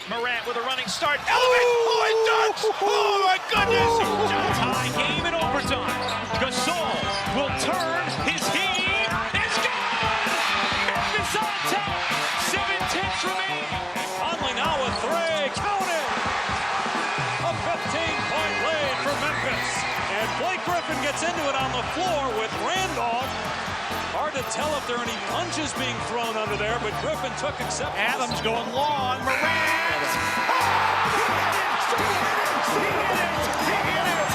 Morant with a running start. Elevate! Oh, it dunks! Oh, my goodness! Tie game in overtime. Gasol will turn. His heat is gone! Memphis on top. 7-10 remaining. Conley now with three. Count it! A 15-point lead for Memphis. And Blake Griffin gets into it on the floor with Randolph. Hard to tell if there are any punches being thrown under there, but Griffin took acceptance. Adams going long. Morant! He hit it!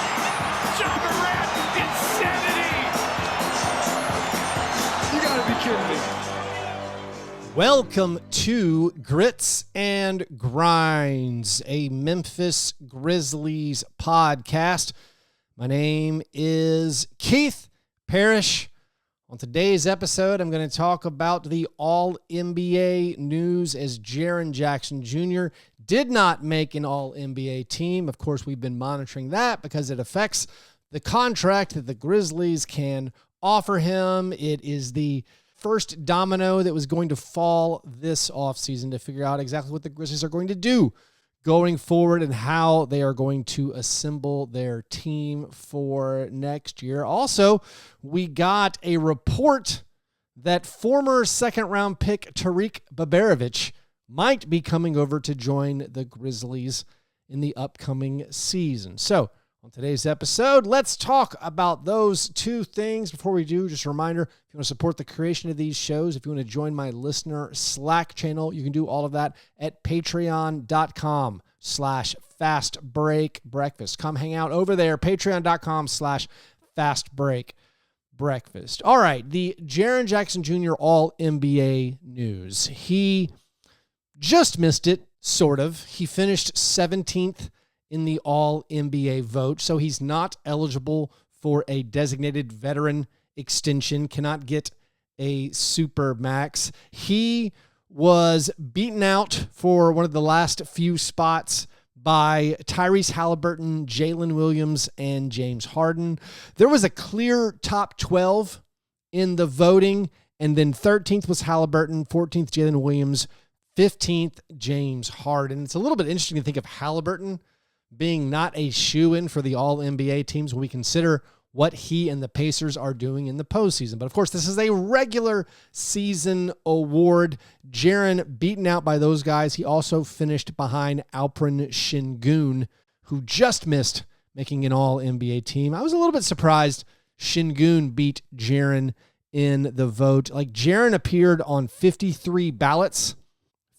John Morant, insanity! You gotta be kidding me. Welcome to Grits and Grinds, a Memphis Grizzlies podcast. My name is Keith Parrish. On today's episode, I'm going to talk about the All-NBA news as Jaren Jackson Jr. did not make an All-NBA team. Of course, we've been monitoring that because it affects the contract that the Grizzlies can offer him. It is the first domino that was going to fall this offseason to figure out exactly what the Grizzlies are going to do going forward and how they are going to assemble their team for next year. Also, we got a report that former second-round pick Tarik Biberovic might be coming over to join the Grizzlies in the upcoming season. So, on today's episode, let's talk about those two things. Before we do, just a reminder, if you want to support the creation of these shows, if you want to join my listener Slack channel, you can do all of that at patreon.com/fastbreakbreakfast. Come hang out over there, patreon.com/fastbreakbreakfast. All right, the Jaren Jackson Jr. All-NBA news. He just missed it, sort of. He finished 17th in the All-NBA vote, so he's not eligible for a designated veteran extension, cannot get a super max. He was beaten out for one of the last few spots by Tyrese Halliburton, Jalen Williams, and James Harden. There was a clear top 12 in the voting, and then 13th was Halliburton, 14th Jalen Williams, 15th James Harden. It's a little bit interesting to think of Halliburton being not a shoo-in for the All-NBA teams when we consider what he and the Pacers are doing in the postseason. But, of course, this is a regular season award. Jaren beaten out by those guys. He also finished behind Alperen Şengün, who just missed making an All-NBA team. I was a little bit surprised Şengün beat Jaren in the vote. Like, Jaren appeared on 53 ballots.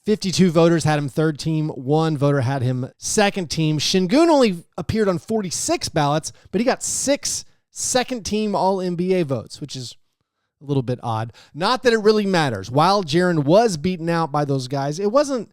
52 voters had him third team. 1 voter had him second team. Şengün only appeared on 46 ballots, but he got 6 second team All-NBA votes, which is a little bit odd. Not that it really matters. While Jaren was beaten out by those guys, it wasn't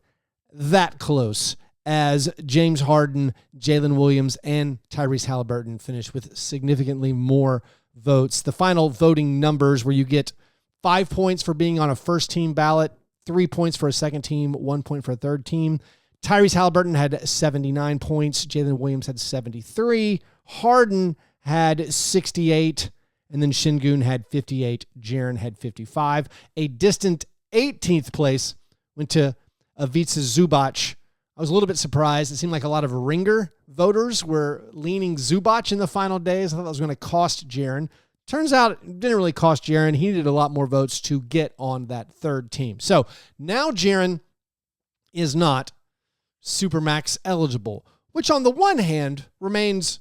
that close as James Harden, Jalen Williams, and Tyrese Halliburton finished with significantly more votes. The final voting numbers where you get 5 points for being on a first team ballot, 3 points for a second team, 1 point for a third team. Tyrese Halliburton had 79 points. Jalen Williams had 73. Harden had 68. And then Şengün had 58. Jaren had 55. A distant 18th place went to Ivica Zubac. I was a little bit surprised. It seemed like a lot of ringer voters were leaning Zubac in the final days. I thought that was going to cost Jaren. Turns out it didn't really cost Jaren. He needed a lot more votes to get on that third team. So now Jaren is not Supermax eligible, which on the one hand remains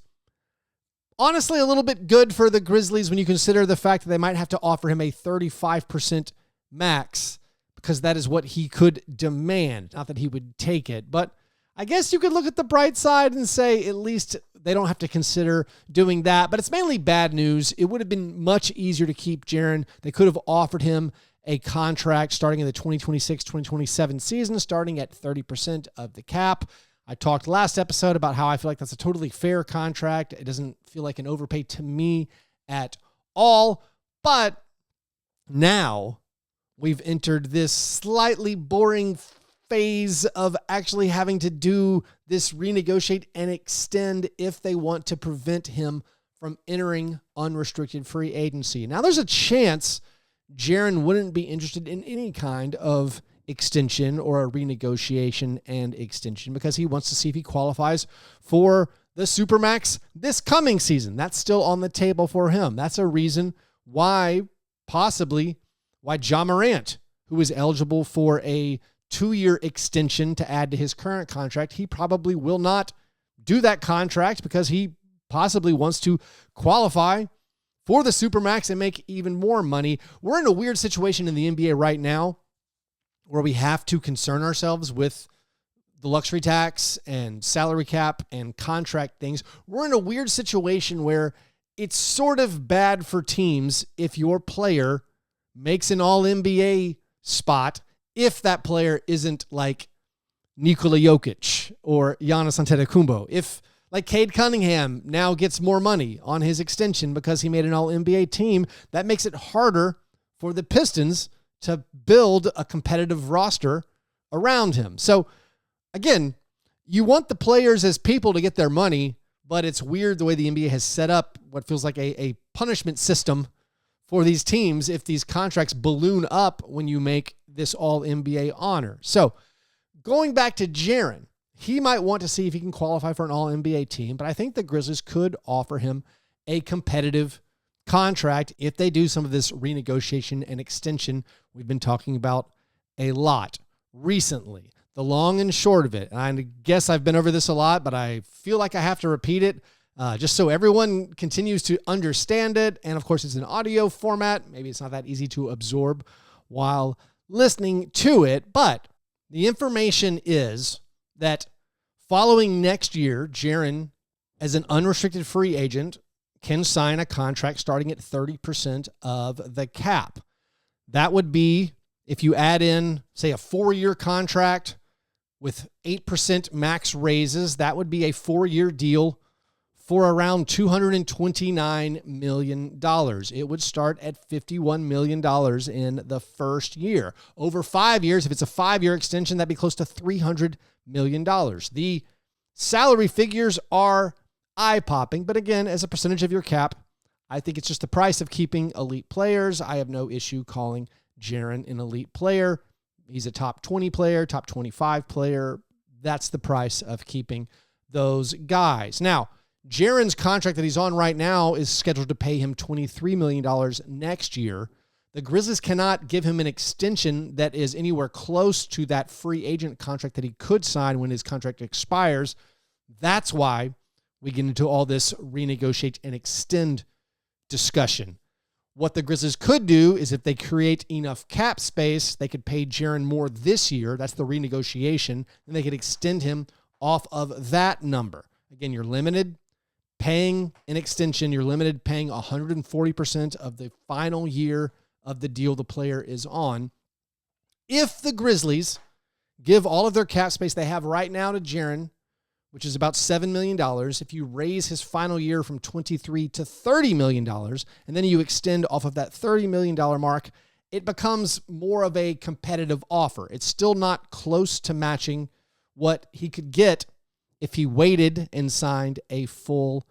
honestly a little bit good for the Grizzlies when you consider the fact that they might have to offer him a 35% max because that is what he could demand. Not that he would take it, but I guess you could look at the bright side and say at least they don't have to consider doing that, but it's mainly bad news. It would have been much easier to keep Jaren. They could have offered him a contract starting in the 2026-2027 season, starting at 30% of the cap. I talked last episode about how I feel like that's a totally fair contract. It doesn't feel like an overpay to me at all, but now we've entered this slightly boring phase of actually having to do this renegotiate and extend if they want to prevent him from entering unrestricted free agency. Now, there's a chance Jaren wouldn't be interested in any kind of extension or a renegotiation and extension because he wants to see if he qualifies for the Supermax this coming season. That's still on the table for him. That's a reason why Ja Morant, who is eligible for a 2-year extension to add to his current contract, he probably will not do that contract because he possibly wants to qualify for the Supermax and make even more money. We're in a weird situation in the NBA right now where we have to concern ourselves with the luxury tax and salary cap and contract things. We're in a weird situation where it's sort of bad for teams if your player makes an all-NBA spot if that player isn't like Nikola Jokic or Giannis Antetokounmpo. If like Cade Cunningham now gets more money on his extension because he made an all-NBA team, that makes it harder for the Pistons to build a competitive roster around him. So again, you want the players as people to get their money, but it's weird the way the NBA has set up what feels like a punishment system for these teams if these contracts balloon up when you make this all-NBA honor. So going back to Jaren, he might want to see if he can qualify for an all-NBA team, but I think the Grizzlies could offer him a competitive contract if they do some of this renegotiation and extension we've been talking about a lot recently. The long and short of it, and I guess I've been over this a lot, but I feel like I have to repeat it just so everyone continues to understand it. And of course, it's an audio format. Maybe it's not that easy to absorb while listening to it, but the information is that following next year, Jaren, as an unrestricted free agent, can sign a contract starting at 30% of the cap. That would be, if you add in, say, a 4-year contract with 8% max raises, that would be a 4-year deal for around $229 million. It would start at $51 million in the first year. Over 5 years, if it's a 5-year extension, that'd be close to $300 million. The salary figures are eye-popping, but again, as a percentage of your cap, I think it's just the price of keeping elite players. I have no issue calling Jaren an elite player. He's a top 20 player, top 25 player. That's the price of keeping those guys. Now, Jaren's contract that he's on right now is scheduled to pay him $23 million next year. The Grizzlies cannot give him an extension that is anywhere close to that free agent contract that he could sign when his contract expires. That's why we get into all this renegotiate and extend discussion. What the Grizzlies could do is if they create enough cap space, they could pay Jaren more this year. That's the renegotiation. And they could extend him off of that number. Again, you're limited paying an extension. You're limited paying 140% of the final year of the deal the player is on. If the Grizzlies give all of their cap space they have right now to Jaren, which is about $7 million, if you raise his final year from $23 to $30 million, and then you extend off of that $30 million mark, it becomes more of a competitive offer. It's still not close to matching what he could get if he waited and signed a full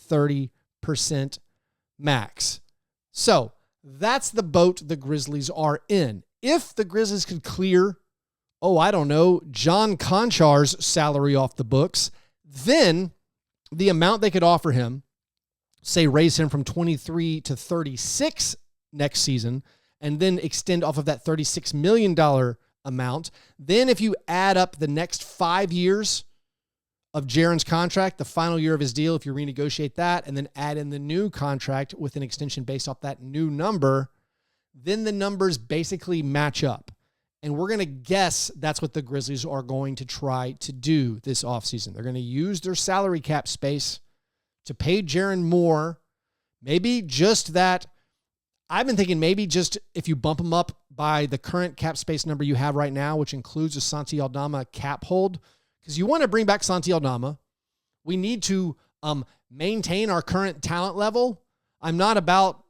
30% max. So that's the boat the Grizzlies are in. If the Grizzlies could clear, John Konchar's salary off the books, then the amount they could offer him, say raise him from 23 to 36 next season, and then extend off of that $36 million amount. Then if you add up the next 5 years of Jaren's contract, the final year of his deal, if you renegotiate that, and then add in the new contract with an extension based off that new number, then the numbers basically match up. And we're going to guess that's what the Grizzlies are going to try to do this offseason. They're going to use their salary cap space to pay Jaren more. Maybe just that. I've been thinking maybe just if you bump him up by the current cap space number you have right now, which includes a Santi Aldama cap hold, because you want to bring back Santi Aldama. We need to maintain our current talent level. I'm not about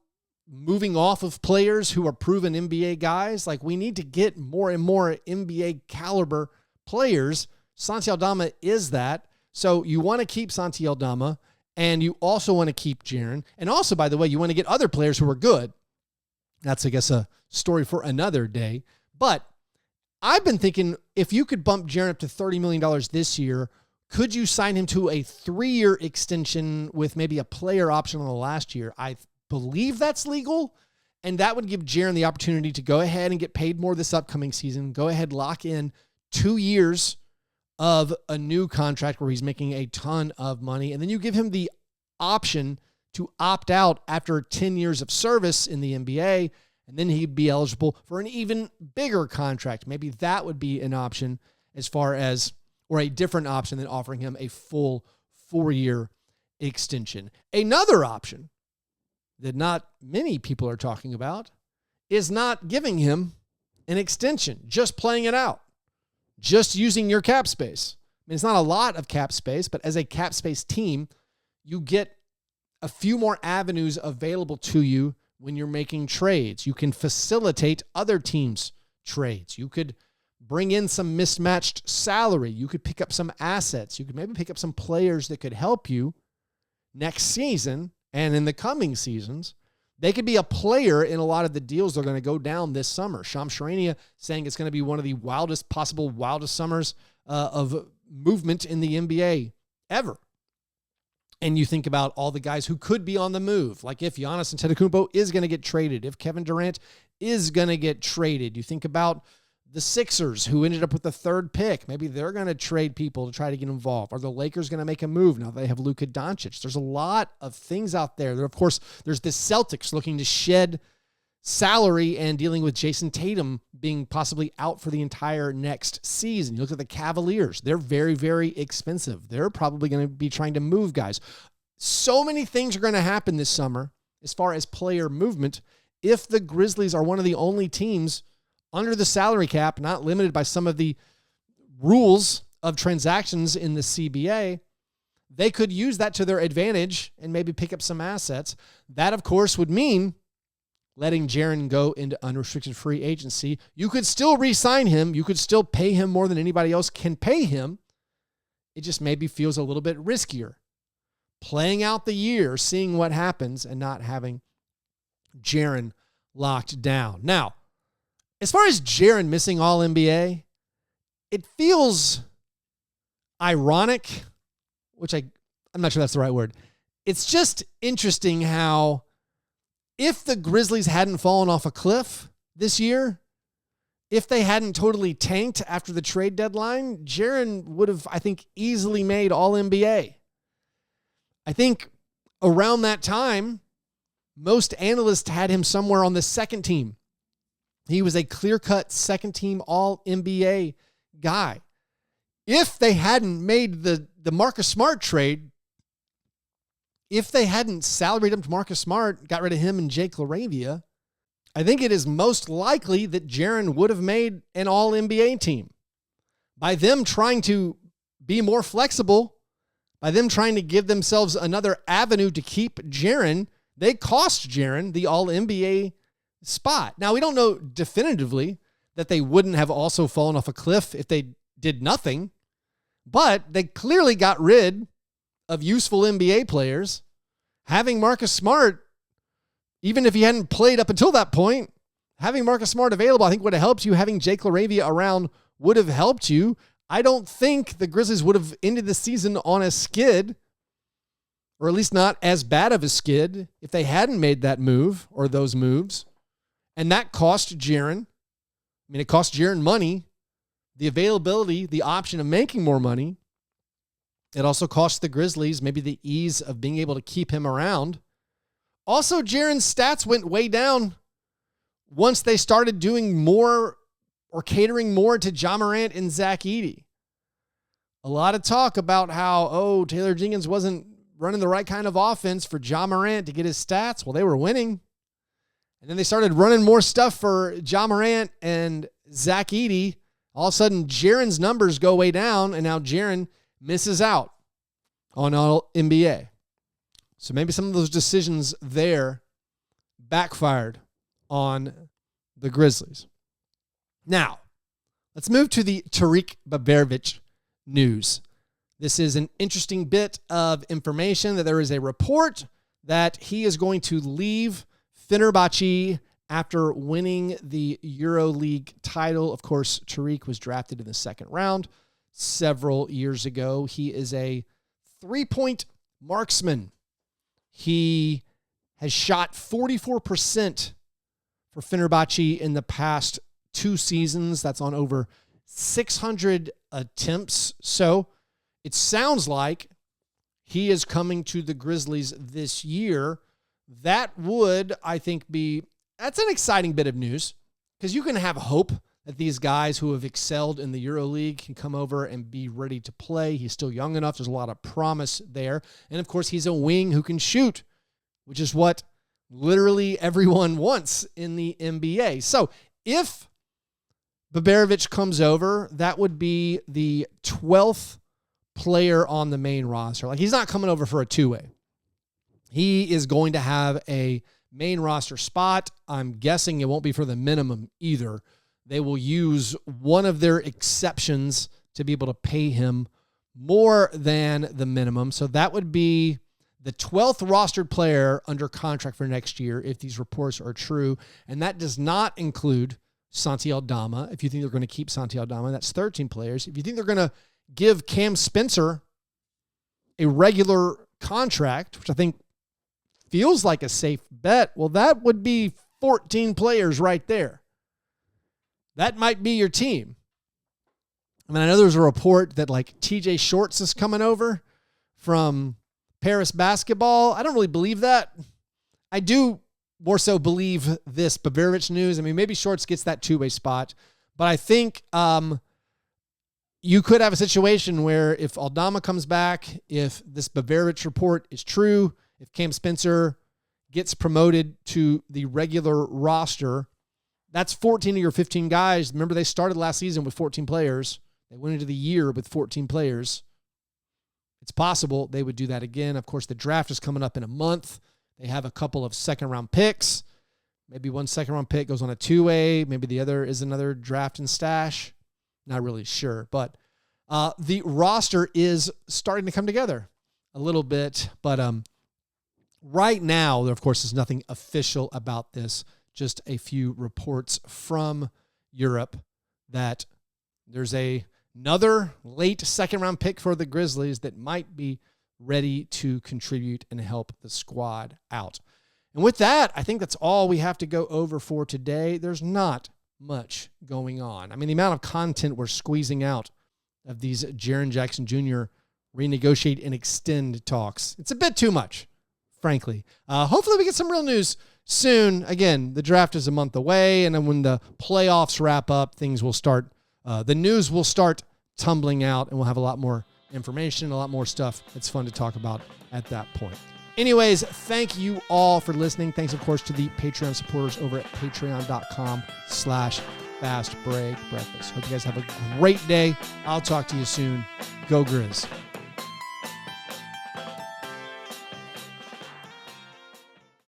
moving off of players who are proven NBA guys. Like, we need to get more and more NBA caliber players. Santi Aldama is that. So you want to keep Santi Aldama, and you also want to keep Jaren. And also, by the way, you want to get other players who are good. That's, I guess, a story for another day. But I've been thinking, if you could bump Jaren up to $30 million this year, could you sign him to a 3-year extension with maybe a player option on the last year? I believe that's legal, and that would give Jaren the opportunity to go ahead and get paid more this upcoming season, go ahead, lock in 2 years of a new contract where he's making a ton of money, and then you give him the option to opt out after 10 years of service in the NBA, and then he'd be eligible for an even bigger contract. Maybe that would be an option or a different option than offering him a full 4-year extension. Another option that not many people are talking about is not giving him an extension, just playing it out, just using your cap space. I mean, it's not a lot of cap space, but as a cap space team, you get a few more avenues available to you when you're making trades. You can facilitate other teams' trades. You could bring in some mismatched salary. You could pick up some assets. You could maybe pick up some players that could help you next season and in the coming seasons. They could be a player in a lot of the deals that are going to go down this summer. Shams Charania saying it's going to be one of the wildest summers of movement in the NBA ever. And you think about all the guys who could be on the move, like if Giannis Antetokounmpo is going to get traded, if Kevin Durant is going to get traded. You think about the Sixers, who ended up with the 3rd pick. Maybe they're going to trade people to try to get involved. Are the Lakers going to make a move now they have Luka Doncic? There's a lot of things out there. Of course, there's the Celtics looking to shed salary and dealing with Jason Tatum being possibly out for the entire next season. You look at the Cavaliers. They're very, very expensive. They're probably going to be trying to move guys. So many things are going to happen this summer as far as player movement. If the Grizzlies are one of the only teams under the salary cap, not limited by some of the rules of transactions in the CBA, they could use that to their advantage and maybe pick up some assets. That, of course, would mean letting Jaren go into unrestricted free agency. You could still re-sign him. You could still pay him more than anybody else can pay him. It just maybe feels a little bit riskier. Playing out the year, seeing what happens, and not having Jaren locked down. Now, as far as Jaren missing All-NBA, it feels ironic, which I'm not sure that's the right word. It's just interesting how if the Grizzlies hadn't fallen off a cliff this year, if they hadn't totally tanked after the trade deadline, Jaren would have, I think, easily made All-NBA. I think around that time, most analysts had him somewhere on the second team. He was a clear-cut second-team All-NBA guy. If they hadn't made the Marcus Smart trade, if they hadn't salaried him to Marcus Smart, got rid of him and Jake LaRavia, I think it is most likely that Jaren would have made an All-NBA team. By them trying to be more flexible, by them trying to give themselves another avenue to keep Jaren, they cost Jaren the All-NBA spot. Now, we don't know definitively that they wouldn't have also fallen off a cliff if they did nothing, but they clearly got rid of useful NBA players. Having Marcus Smart, even if he hadn't played up until that point, having Marcus Smart available, I think would have helped you. Having Jake LaRavia around would have helped you. I don't think the Grizzlies would have ended the season on a skid, or at least not as bad of a skid, if they hadn't made that move or those moves. And that cost Jaren. I mean, it cost Jaren money, the availability, the option of making more money. It also cost the Grizzlies maybe the ease of being able to keep him around. Also, Jaren's stats went way down once they started doing more or catering more to Ja Morant and Zach Edey. A lot of talk about how, Taylor Jenkins wasn't running the right kind of offense for Ja Morant to get his stats. Well, they were winning. And then they started running more stuff for Ja Morant and Zach Edey. All of a sudden, Jaren's numbers go way down, and now Jaren misses out on All-NBA. So maybe some of those decisions there backfired on the Grizzlies. Now, let's move to the Tarik Biberovic news. This is an interesting bit of information that there is a report that he is going to leave Fenerbahce after winning the EuroLeague title. Of course, Tarik was drafted in the second round several years ago. He is a three-point marksman. He has shot 44% for Fenerbahce in the past 2 seasons. That's on over 600 attempts. So it sounds like he is coming to the Grizzlies this year. That would, I think, that's an exciting bit of news, because you can have hope that these guys who have excelled in the EuroLeague can come over and be ready to play. He's still young enough. There's a lot of promise there. And of course, he's a wing who can shoot, which is what literally everyone wants in the NBA. So if Biberovic comes over, that would be the 12th player on the main roster. Like, he's not coming over for a two-way. He is going to have a main roster spot. I'm guessing it won't be for the minimum either. They will use one of their exceptions to be able to pay him more than the minimum. So that would be the 12th rostered player under contract for next year, if these reports are true. And that does not include Santi Aldama. If you think they're going to keep Santi Aldama, that's 13 players. If you think they're going to give Cam Spencer a regular contract, which I think feels like a safe bet, well, that would be 14 players right there. That might be your team. I mean, I know there's a report that like TJ Shorts is coming over from Paris basketball. I don't really believe that. I do more so believe this Biberovic news. I mean, maybe Shorts gets that two-way spot, but I think you could have a situation where if Aldama comes back, if this Biberovic report is true, if Cam Spencer gets promoted to the regular roster, that's 14 of your 15 guys. Remember, they started last season with 14 players. They went into the year with 14 players. It's possible they would do that again. Of course, the draft is coming up in a month. They have a couple of second-round picks. Maybe one second-round pick goes on a two-way. Maybe the other is another draft and stash. Not really sure. But the roster is starting to come together a little bit. But right now, there, of course, is nothing official about this. Just a few reports from Europe that there's another late second-round pick for the Grizzlies that might be ready to contribute and help the squad out. And with that, I think that's all we have to go over for today. There's not much going on. I mean, the amount of content we're squeezing out of these Jaren Jackson Jr. renegotiate and extend talks, it's a bit too much, frankly. Hopefully we get some real news soon. Again, the draft is a month away, and then when the playoffs wrap up, things will start, the news will start tumbling out, and we'll have a lot more information, a lot more stuff that's fun to talk about at that point. Anyways, thank you all for listening. Thanks, of course, to the Patreon supporters over at patreon.com/fastbreakbreakfast. Hope you guys have a great day. I'll talk to you soon. Go Grizz.